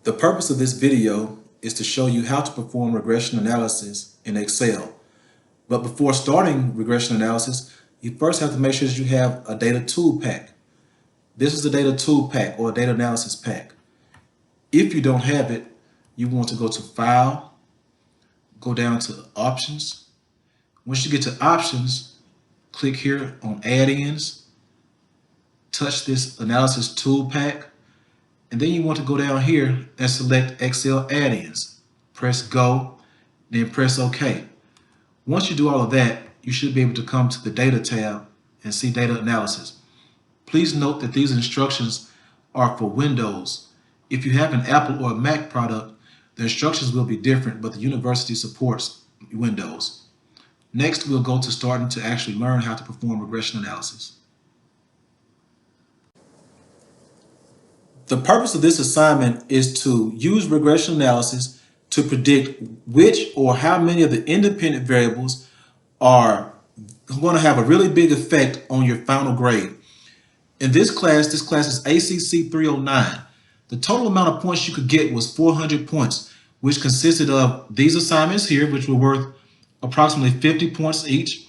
The purpose of this video is to show you how to perform regression analysis in Excel. But before starting regression analysis, you first have to make sure that you have a data tool pack. This is a data tool pack or a data analysis pack. If you don't have it, you want to go to File, go down to Options. Once you get to Options, click here on Add-ins, touch this analysis tool pack, and then you want to go down here and select Excel add-ins. Press Go, then press OK. Once you do all of that, you should be able to come to the Data tab and see Data Analysis. Please note that these instructions are for Windows. If you have an Apple or a Mac product, the instructions will be different, but the university supports Windows. Next, we'll go to starting to actually learn how to perform regression analysis. The purpose of this assignment is to use regression analysis to predict which or how many of the independent variables are going to have a really big effect on your final grade. In this class is ACC 309. The total amount of points you could get was 400 points, which consisted of these assignments here, which were worth approximately 50 points each,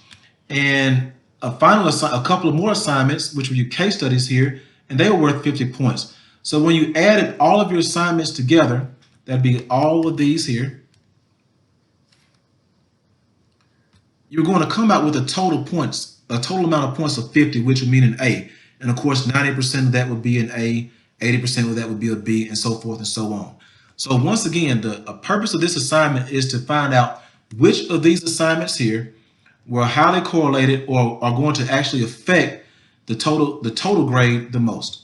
and a couple of more assignments, which were your case studies here, and they were worth 50 points. So when you added all of your assignments together, that'd be all of these here, you're going to come out with a total amount of points of 50, which would mean an A. And of course, 90% of that would be an A, 80% of that would be a B, and so forth and so on. So once again, the purpose of this assignment is to find out which of these assignments here were highly correlated or are going to actually affect the total grade the most.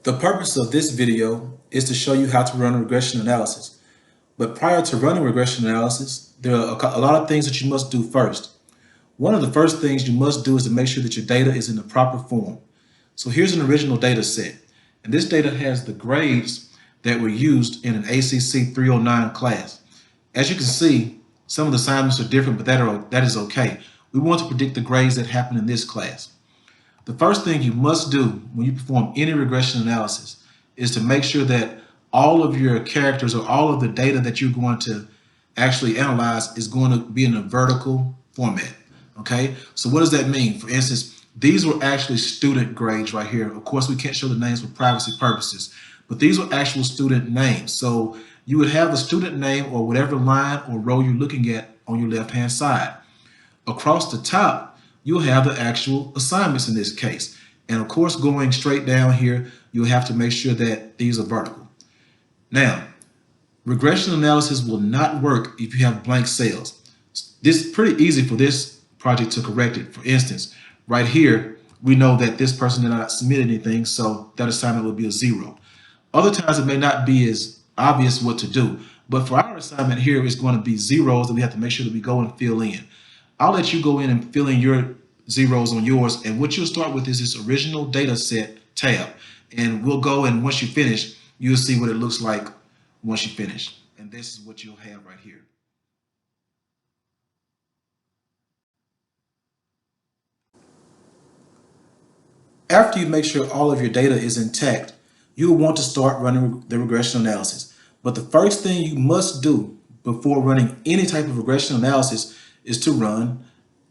The purpose of this video is to show you how to run a regression analysis. But prior to running regression analysis, there are a lot of things that you must do first. One of the first things you must do is to make sure that your data is in the proper form. So here's an original data set. And this data has the grades that were used in an ACC 309 class. As you can see, some of the assignments are different, but that is okay. We want to predict the grades that happen in this class. The first thing you must do when you perform any regression analysis is to make sure that all of your characters or all of the data that you're going to actually analyze is going to be in a vertical format. Okay, so what does that mean? For instance, these were actually student grades right here. Of course, we can't show the names for privacy purposes, but these were actual student names. So you would have a student name or whatever line or row you're looking at on your left-hand side. Across the top, you'll have the actual assignments in this case. And of course, going straight down here, you'll have to make sure that these are vertical. Now, regression analysis will not work if you have blank cells. This is pretty easy for this project to correct it. For instance, right here, we know that this person did not submit anything, so that assignment would be a 0. Other times it may not be as obvious what to do, but for our assignment here, it's going to be zeros that we have to make sure that we go and fill in. I'll let you go in and fill in your zeros on yours, and what you'll start with is this original data set tab, and we'll go, and once you finish, you'll see what it looks like once you finish, and this is what you'll have right here. After you make sure all of your data is intact, you'll want to start running the regression analysis. But the first thing you must do before running any type of regression analysis is to run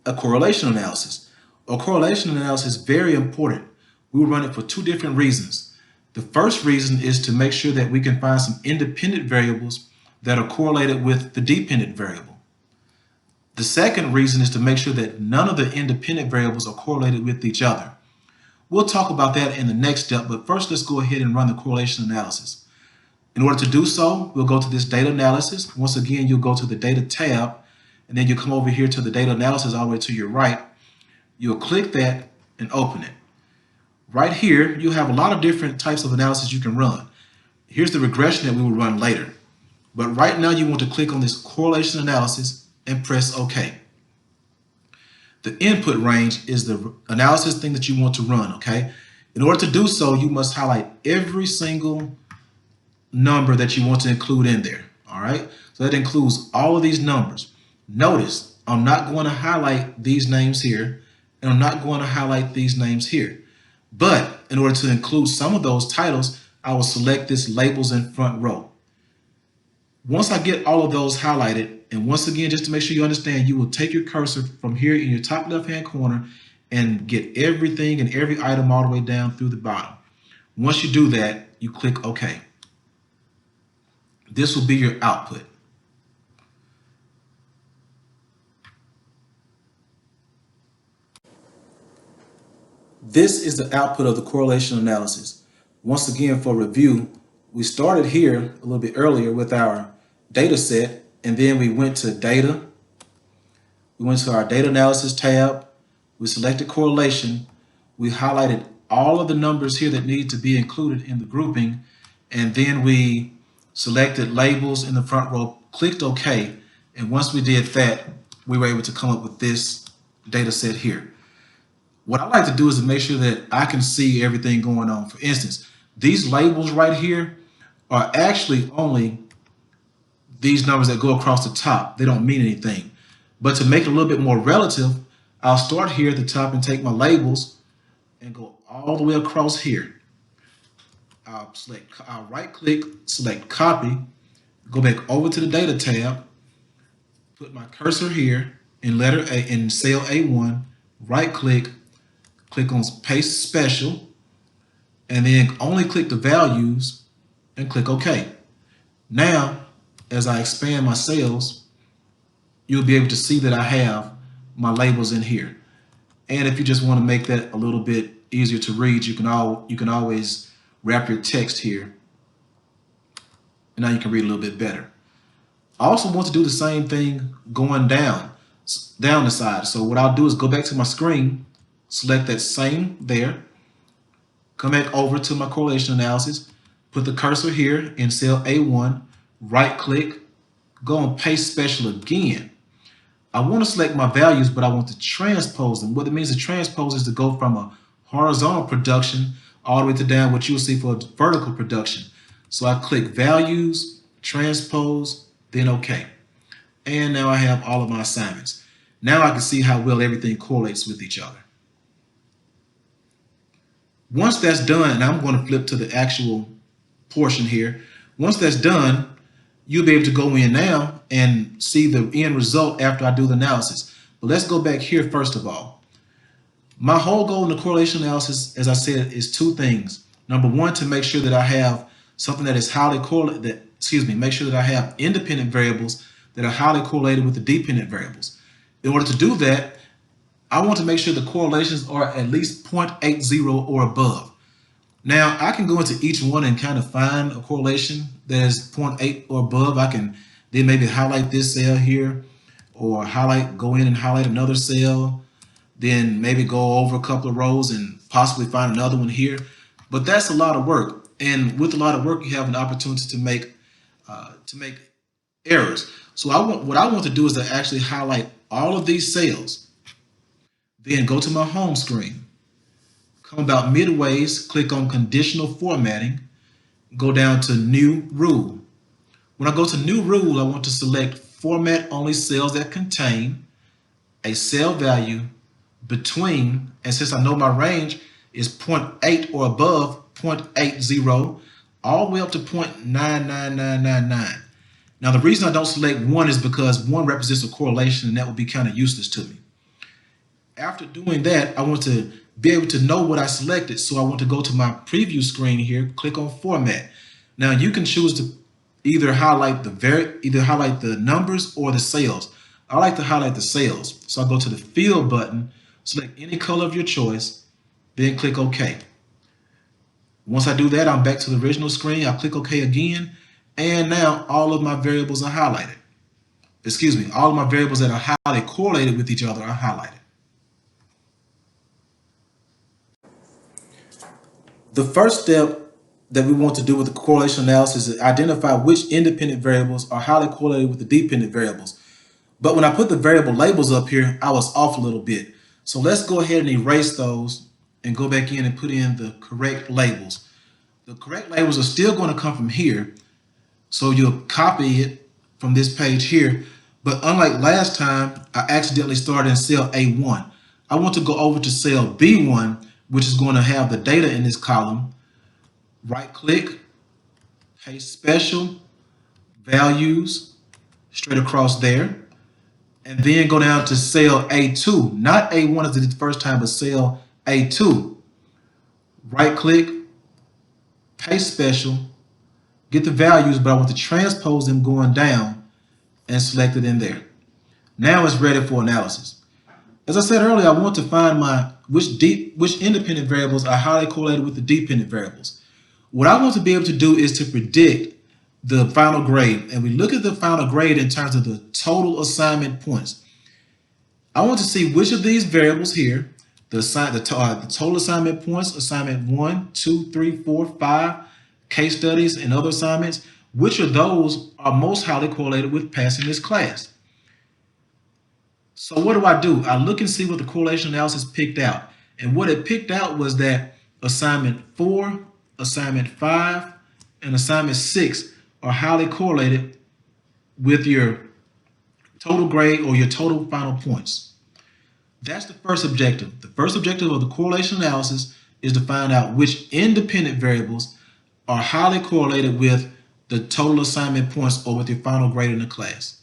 a correlation analysis. A correlation analysis is very important. We will run it for two different reasons. The first reason is to make sure that we can find some independent variables that are correlated with the dependent variable. The second reason is to make sure that none of the independent variables are correlated with each other. We'll talk about that in the next step, but first let's go ahead and run the correlation analysis. In order to do so, we'll go to this data analysis. Once again, you'll go to the data tab, and then you come over here to the data analysis all the way to your right. You'll click that and open it. Right here, you have a lot of different types of analysis you can run. Here's the regression that we will run later. But right now, you want to click on this correlation analysis and press OK. The input range is the analysis thing that you want to run, okay? In order to do so, you must highlight every single number that you want to include in there, all right? So that includes all of these numbers. Notice, I'm not going to highlight these names here, and I'm not going to highlight these names here. But in order to include some of those titles, I will select this labels in front row. Once I get all of those highlighted, and once again, just to make sure you understand, you will take your cursor from here in your top left-hand corner and get everything and every item all the way down through the bottom. Once you do that, you click OK. This will be your output. This is the output of the correlation analysis. Once again, for review, we started here a little bit earlier with our data set, and then we went to data. We went to our data analysis tab. We selected correlation. We highlighted all of the numbers here that need to be included in the grouping, and then we selected labels in the front row, clicked OK, and once we did that, we were able to come up with this data set here. What I like to do is to make sure that I can see everything going on. For instance, these labels right here are actually only these numbers that go across the top. They don't mean anything. But to make it a little bit more relative, I'll start here at the top and take my labels and go all the way across here. I'll right click, select copy, go back over to the data tab, put my cursor here in letter A in cell A1, right click, click on paste special, and then only click the values and click OK. Now, as I expand my cells, you'll be able to see that I have my labels in here. And if you just want to make that a little bit easier to read, you can always wrap your text here. And now you can read a little bit better. I also want to do the same thing going down the side. So what I'll do is go back to my screen, select that same there, come back over to my correlation analysis, put the cursor here in cell A1, right click, go on paste special again. I want to select my values, but I want to transpose them. What it means to transpose is to go from a horizontal production all the way to down what you'll see for a vertical production. So I click values, transpose, then OK. And now I have all of my assignments. Now I can see how well everything correlates with each other. Once that's done, and I'm going to flip to the actual portion here. Once that's done, you'll be able to go in now and see the end result after I do the analysis. But let's go back here first of all. My whole goal in the correlation analysis, as I said, is two things. Number one, to make sure that I have something that is highly correlated, make sure that I have independent variables that are highly correlated with the dependent variables. In order to do that, I want to make sure the correlations are at least 0.80 or above. Now, I can go into each one and kind of find a correlation that is 0.8 or above. I can then maybe highlight this cell here, or go in and highlight another cell, then maybe go over a couple of rows and possibly find another one here. But that's a lot of work. And with a lot of work, you have an opportunity to make errors. So what I want to do is to actually highlight all of these cells, then go to my home screen, come about midways, click on conditional formatting, go down to new rule. When I go to new rule, I want to select format only cells that contain a cell value between, and since I know my range is 0.8 or above 0.80, all the way up to 0.99999. Now, the reason I don't select 1 is because 1 represents a correlation, and that would be kind of useless to me. After doing that, I want to be able to know what I selected. So I want to go to my preview screen here, click on format. Now you can choose to either highlight the numbers or the cells. I like to highlight the cells. So I go to the fill button, select any color of your choice, then click OK. Once I do that, I'm back to the original screen. I click OK again, and now all of my variables are highlighted. All of my variables that are highly correlated with each other are highlighted. The first step that we want to do with the correlation analysis is identify which independent variables are highly correlated with the dependent variables. But when I put the variable labels up here, I was off a little bit. So let's go ahead and erase those and go back in and put in the correct labels. The correct labels are still going to come from here. So you'll copy it from this page here. But unlike last time, I accidentally started in cell A1. I want to go over to cell B1 which is going to have the data in this column, right click, paste special, values, straight across there, and then go down to cell A2, not A1 as it did the first time, but cell A2. Right click, paste special, get the values, but I want to transpose them going down and select it in there. Now it's ready for analysis. As I said earlier, I want to find which independent variables are highly correlated with the dependent variables. What I want to be able to do is to predict the final grade, and we look at the final grade in terms of the total assignment points. I want to see which of these variables here, the total assignment points, assignment 1, 2, 3, 4, 5, case studies, and other assignments, which of those are most highly correlated with passing this class. So what do? I look and see what the correlation analysis picked out. And what it picked out was that assignment 4, assignment 5, and assignment 6 are highly correlated with your total grade or your total final points. That's the first objective. The first objective of the correlation analysis is to find out which independent variables are highly correlated with the total assignment points or with your final grade in the class.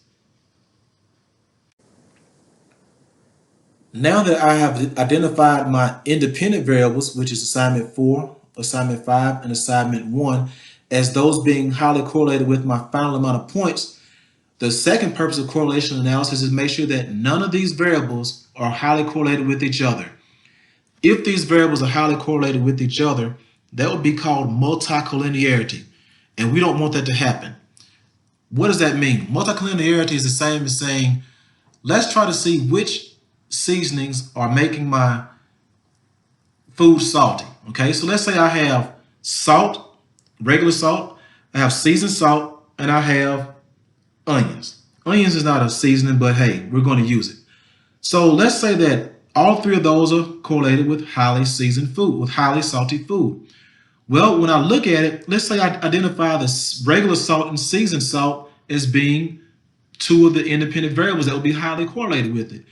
Now that I have identified my independent variables, which is assignment 4, assignment 5, and assignment 1, as those being highly correlated with my final amount of points, the second purpose of correlation analysis is to make sure that none of these variables are highly correlated with each other. If these variables are highly correlated with each other, that would be called multicollinearity, and we don't want that to happen. What does that mean? Multicollinearity is the same as saying, let's try to see which seasonings are making my food salty. Okay, so let's say I have salt, regular salt, I have seasoned salt, and I have onions. Onions is not a seasoning, but hey, we're going to use it. So let's say that all three of those are correlated with highly seasoned food, with highly salty food. Well, when I look at it, let's say I identify the regular salt and seasoned salt as being two of the independent variables that would be highly correlated with it.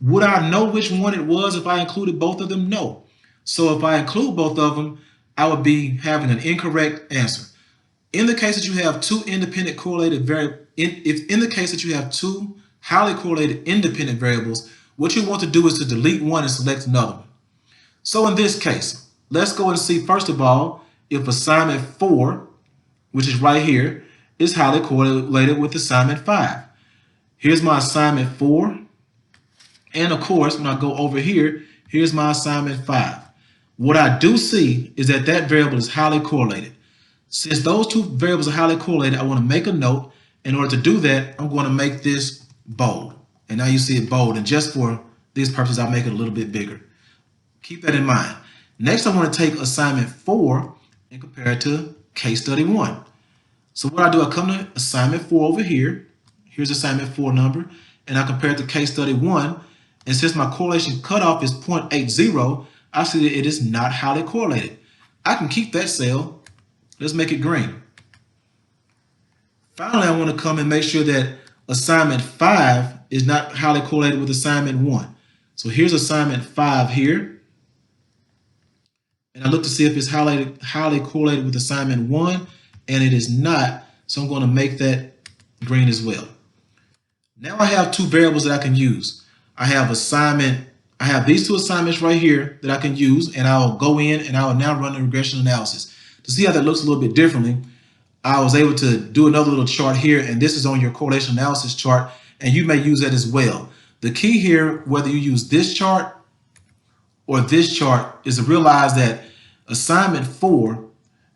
Would I know which one it was if I included both of them? No. So if I include both of them, I would be having an incorrect answer. In the case that you have two independent correlated in the case that you have two highly correlated independent variables, what you want to do is to delete one and select another one. So in this case, let's go and see first of all if assignment 4, which is right here, is highly correlated with assignment 5. Here's my assignment 4, and of course, when I go over here, here's my assignment 5. What I do see is that that variable is highly correlated. Since those two variables are highly correlated, I want to make a note. In order to do that, I'm going to make this bold. And now you see it bold. And just for these purposes, I'll make it a little bit bigger. Keep that in mind. Next, I want to take assignment 4 and compare it to case study 1. So what I do, I come to assignment 4 over here. Here's assignment 4 number. And I compare it to case study 1. And since my correlation cutoff is 0.80, I see that it is not highly correlated. I can keep that cell. Let's make it green. Finally, I want to come and make sure that assignment 5 is not highly correlated with assignment 1. So here's assignment 5 here. And I look to see if it's highly correlated with assignment 1, and it is not. So I'm going to make that green as well. Now I have two variables that I can use. I have these two assignments right here that I can use, and I'll go in and I will now run the regression analysis. To see how that looks a little bit differently, I was able to do another little chart here, and this is on your correlation analysis chart, and you may use that as well. The key here, whether you use this chart or this chart, is to realize that assignment 4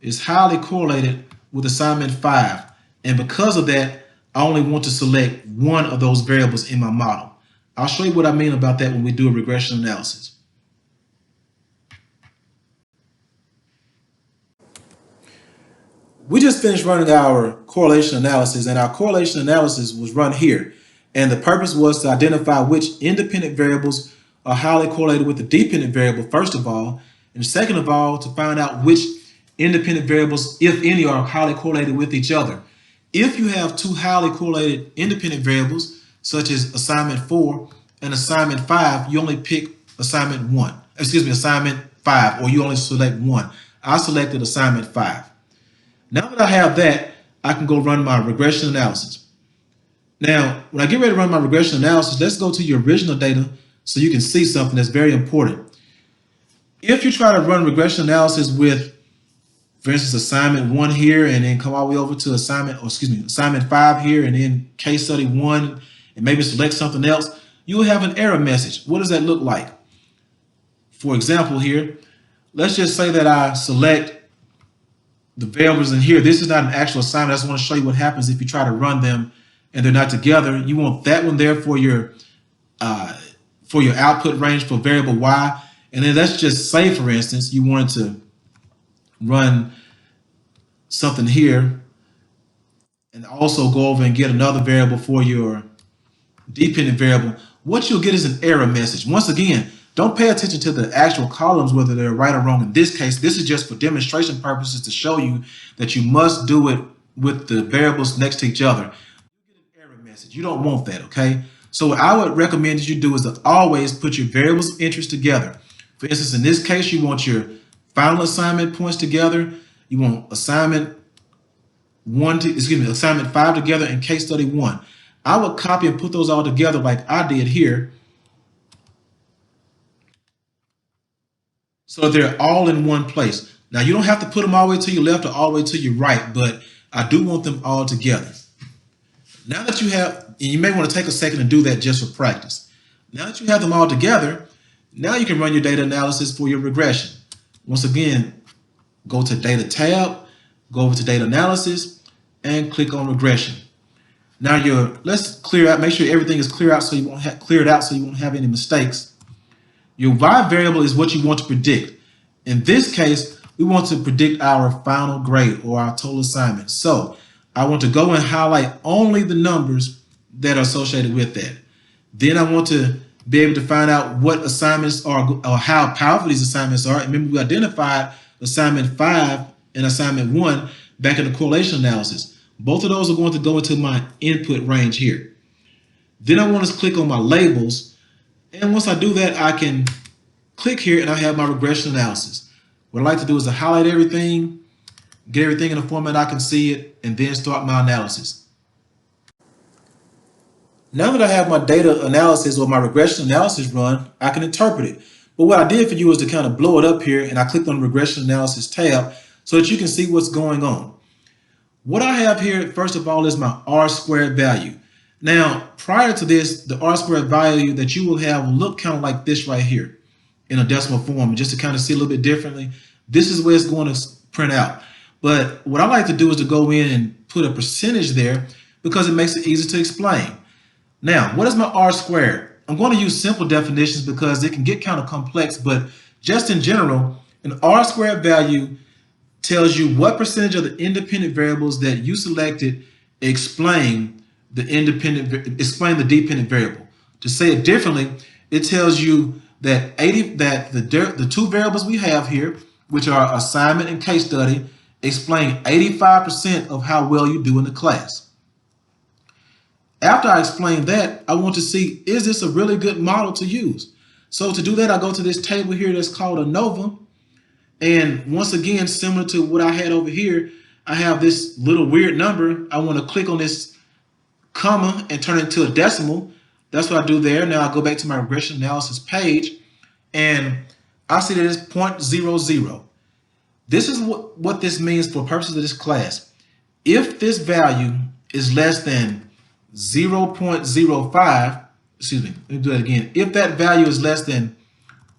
is highly correlated with assignment 5, and because of that, I only want to select one of those variables in my model. I'll show you what I mean about that when we do a regression analysis. We just finished running our correlation analysis, and our correlation analysis was run here. And the purpose was to identify which independent variables are highly correlated with the dependent variable, first of all, and second of all, to find out which independent variables, if any, are highly correlated with each other. If you have two highly correlated independent variables, such as assignment 4 and assignment 5, you only pick assignment 1. assignment 5, or you only select one. I selected assignment 5. Now that I have that, I can go run my regression analysis. Now, when I get ready to run my regression analysis, let's go to your original data so you can see something that's very important. If you try to run regression analysis with, for instance, assignment 1 here, and then come all the way over to assignment 5 here, and then case study 1, and maybe select something else, you will have an error message. What does that look like? For example here, let's just say that I select the variables in here. This is not an actual assignment. I just want to show you what happens if you try to run them and they're not together. You want that one there for your output range for variable y. And then let's just say, for instance, you wanted to run something here and also go over and get another variable for your dependent variable. What you'll get is an error message. Once again, don't pay attention to the actual columns, whether they're right or wrong. In this case, this is just for demonstration purposes to show you that you must do it with the variables next to each other. You get an error message. You don't want that, okay? So what I would recommend that you do is to always put your variables of interest together. For instance, in this case, you want your final assignment points together. You want assignment 5 together and case study 1. I would copy and put those all together like I did here, so they're all in one place. Now, you don't have to put them all the way to your left or all the way to your right, but I do want them all together. Now that you have, and you may want to take a second and do that just for practice. Now that you have them all together, now you can run your data analysis for your regression. Once again, go to Data tab, go over to Data Analysis, and click on Regression. Now let's clear out, make sure everything is cleared out so you won't have any mistakes. Your y variable is what you want to predict. In this case, we want to predict our final grade or our total assignment. So I want to go and highlight only the numbers that are associated with that. Then I want to be able to find out what assignments are or how powerful these assignments are. And remember, we identified assignment 5 and assignment 1 back in the correlation analysis. Both of those are going to go into my input range here. Then I want to click on my labels. And once I do that, I can click here and I have my regression analysis. What I like to do is to highlight everything, get everything in a format I can see it, and then start my analysis. Now that I have my data analysis or my regression analysis run, I can interpret it. But what I did for you is to kind of blow it up here, and I clicked on the regression analysis tab so that you can see what's going on. What I have here, first of all, is my R-squared value. Now, prior to this, the R-squared value that you will have will look kind of like this right here in a decimal form. Just to kind of see a little bit differently, this is where it's going to print out. But what I like to do is to go in and put a percentage there because it makes it easy to explain. Now, what is my R-squared? I'm going to use simple definitions because it can get kind of complex, but just in general, an R-squared value tells you what percentage of the independent variables that you selected explain the dependent variable. To say it differently, it tells you that the two variables we have here, which are assignment and case study, explain 85% of how well you do in the class. After I explain that, I want to see, is this a really good model to use? So to do that, I go to this table here that's called ANOVA. And once again, similar to what I had over here, I have this little weird number. I want to click on this comma and turn it into a decimal. That's what I do there. Now I go back to my regression analysis page and I see that it's 0.00. This is what this means for purposes of this class. If this value is less than 0.05, excuse me, let me do that again. If that value is less than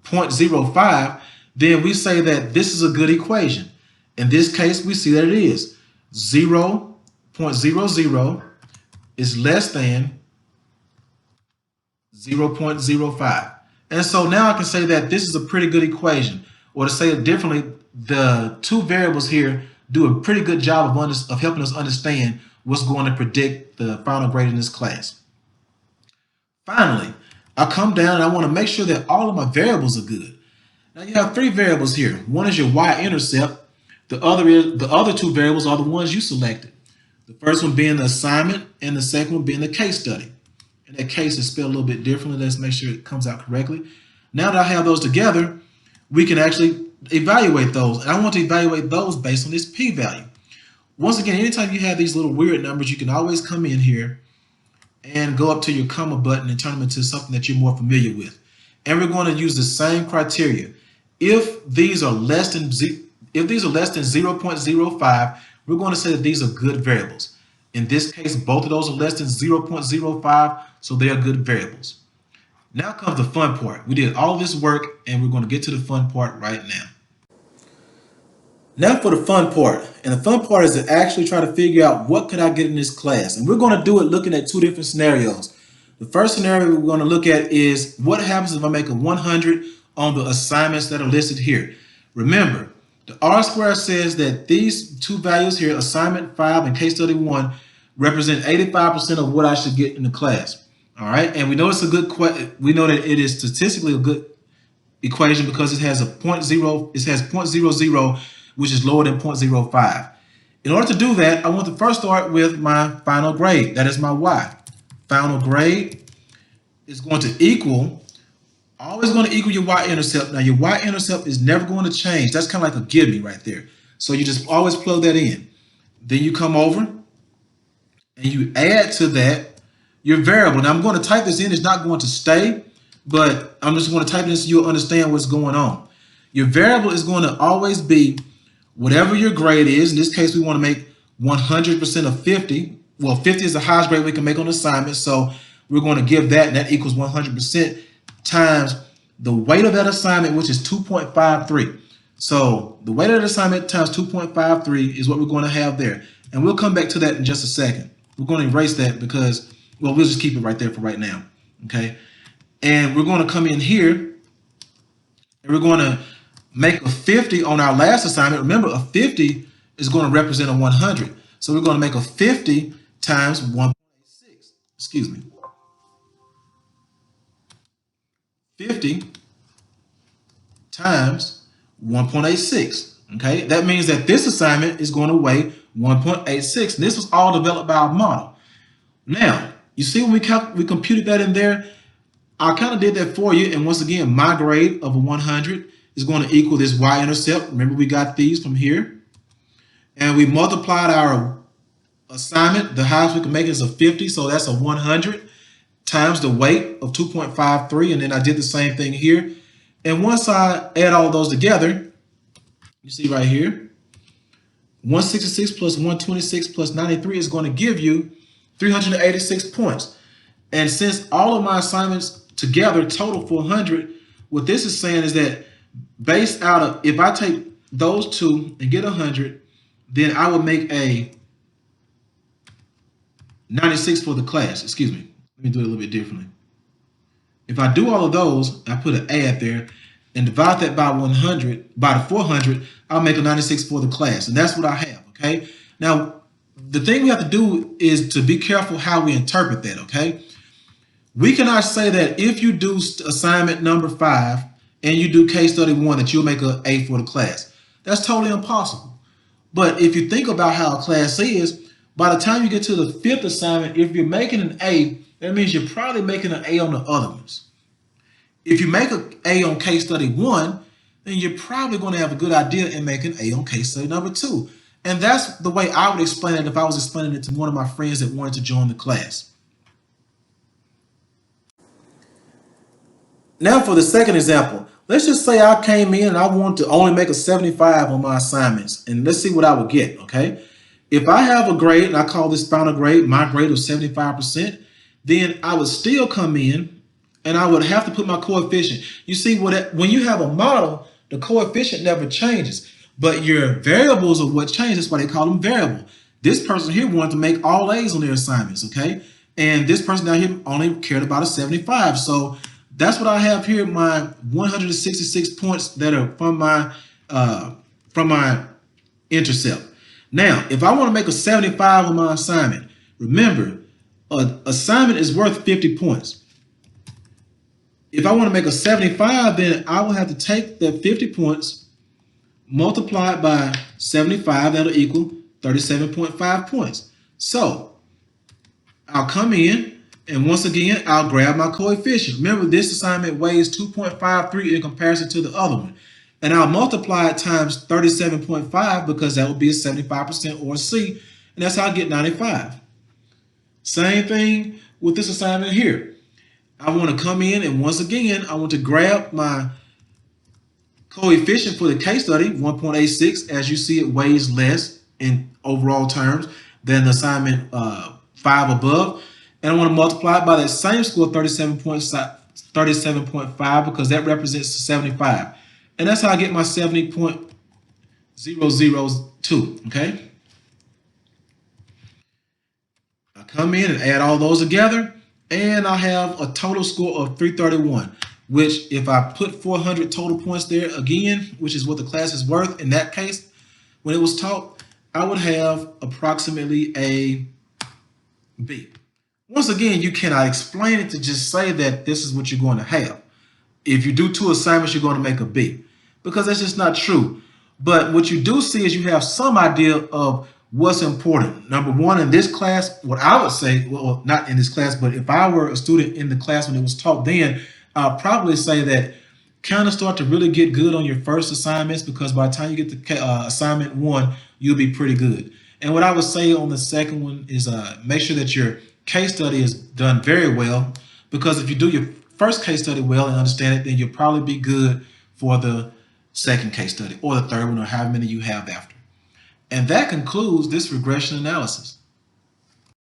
0.05, then we say that this is a good equation. In this case, we see that it is. 0.00 is less than 0.05. And so now I can say that this is a pretty good equation. Or to say it differently, the two variables here do a pretty good job of helping us understand what's going to predict the final grade in this class. Finally, I come down and I want to make sure that all of my variables are good. Now you have three variables here. One is your y-intercept. The other two variables are the ones you selected. The first one being the assignment and the second one being the case study. And that case is spelled a little bit differently. Let's make sure it comes out correctly. Now that I have those together, we can actually evaluate those. And I want to evaluate those based on this p-value. Once again, anytime you have these little weird numbers, you can always come in here and go up to your comma button and turn them into something that you're more familiar with. And we're going to use the same criteria. If these are less than 0.05, we're going to say that these are good variables. In this case, both of those are less than 0.05, so they are good variables. Now comes the fun part. We did all this work, and we're going to get to the fun part right now. Now for the fun part. And the fun part is to actually try to figure out what could I get in this class. And we're going to do it looking at two different scenarios. The first scenario we're going to look at is what happens if I make a 100 on the assignments that are listed here. Remember, the R-squared says that these two values here, assignment 5 and case study 1, represent 85% of what I should get in the class. All right, and we know it's a good we know that it is statistically a good equation because it has a 0.00, which is lower than 0.05. In order to do that, I want to first start with my final grade. That is my Y. Final grade is going to equal, always going to equal your y-intercept. Now your y-intercept is never going to change. That's kind of like a gimme right there. So you just always plug that in. Then you come over and you add to that your variable. Now I'm going to type this in. It's not going to stay, but I'm just going to type this so you'll understand what's going on. Your variable is going to always be whatever your grade is. In this case, we want to make 100% of 50. Well, 50 is the highest grade we can make on assignment, so we're going to give that, and that equals 100% times the weight of that assignment, which is 2.53. So the weight of that assignment times 2.53 is what we're going to have there. And we'll come back to that in just a second. We're going to erase that because, well, we'll just keep it right there for right now, okay? And we're going to come in here, and we're going to make a 50 on our last assignment. Remember, a 50 is going to represent a 100. So we're going to make a 50 times 1.86. Excuse me. 50 times 1.86. Okay, that means that this assignment is going to weigh 1.86. This was all developed by our model. Now, you see when we computed that in there, I kind of did that for you. And once again, my grade of a 100 is going to equal this y-intercept. Remember, we got these from here. And we multiplied our assignment. The highest we can make is a 50, so that's a 100 times the weight of 2.53. And then I did the same thing here. And once I add all those together, you see right here, 166 plus 126 plus 93 is going to give you 386 points. And since all of my assignments together total 400, what this is saying is that based out of, if I take those two and get 100, then I would make a 96 for the class. Excuse me. Let me do it a little bit differently. If I do all of those, I put an add there and divide that by 100, by the 400, I'll make a 96 for the class. And that's what I have, okay? Now, the thing we have to do is to be careful how we interpret that, okay? We cannot say that if you do assignment number 5 and you do case study 1 that you'll make an A for the class. That's totally impossible. But if you think about how a class is, by the time you get to the 5th assignment, if you're making an A, that means you're probably making an A on the other ones. If you make an A on case study 1, then you're probably going to have a good idea in making A on case study number 2. And that's the way I would explain it if I was explaining it to one of my friends that wanted to join the class. Now for the second example, let's just say I came in and I want to only make a 75 on my assignments, and let's see what I would get, okay? If I have a grade, and I call this final grade, my grade of 75%, then I would still come in and I would have to put my coefficient. You see, when you have a model, the coefficient never changes, but your variables are what change. That's why they call them variable. This person here wanted to make all A's on their assignments, okay? And this person down here only cared about a 75. So that's what I have here, my 166 points that are from my intercept. Now, if I want to make a 75 on my assignment, remember, an assignment is worth 50 points. If I want to make a 75, then I will have to take the 50 points, multiply it by 75, that'll equal 37.5 points. So I'll come in, and once again, I'll grab my coefficient. Remember, this assignment weighs 2.53 in comparison to the other one. And I'll multiply it times 37.5 because that would be a 75% or a C, and that's how I get 95. Same thing with this assignment here. I want to come in and once again, I want to grab my coefficient for the case study, 1.86. As you see, it weighs less in overall terms than the assignment 5 above. And I want to multiply it by that same score, 37.5, because that represents 75. And that's how I get my 70.002, okay? I come in and add all those together, and I have a total score of 331, which if I put 400 total points there again, which is what the class is worth in that case, when it was taught, I would have approximately a B. Once again, you cannot explain it to just say that this is what you're going to have. If you do 2 assignments, you're going to make a B, because that's just not true. But what you do see is you have some idea of what's important. Number one, in this class, what I would say, well, not in this class, but if I were a student in the class when it was taught then, I'll probably say that kind of start to really get good on your first assignments, because by the time you get to assignment 1, you'll be pretty good. And what I would say on the second one is make sure that your case study is done very well, because if you do your first case study well and understand it, then you'll probably be good for the second case study or the third one or however many you have after. And that concludes this regression analysis.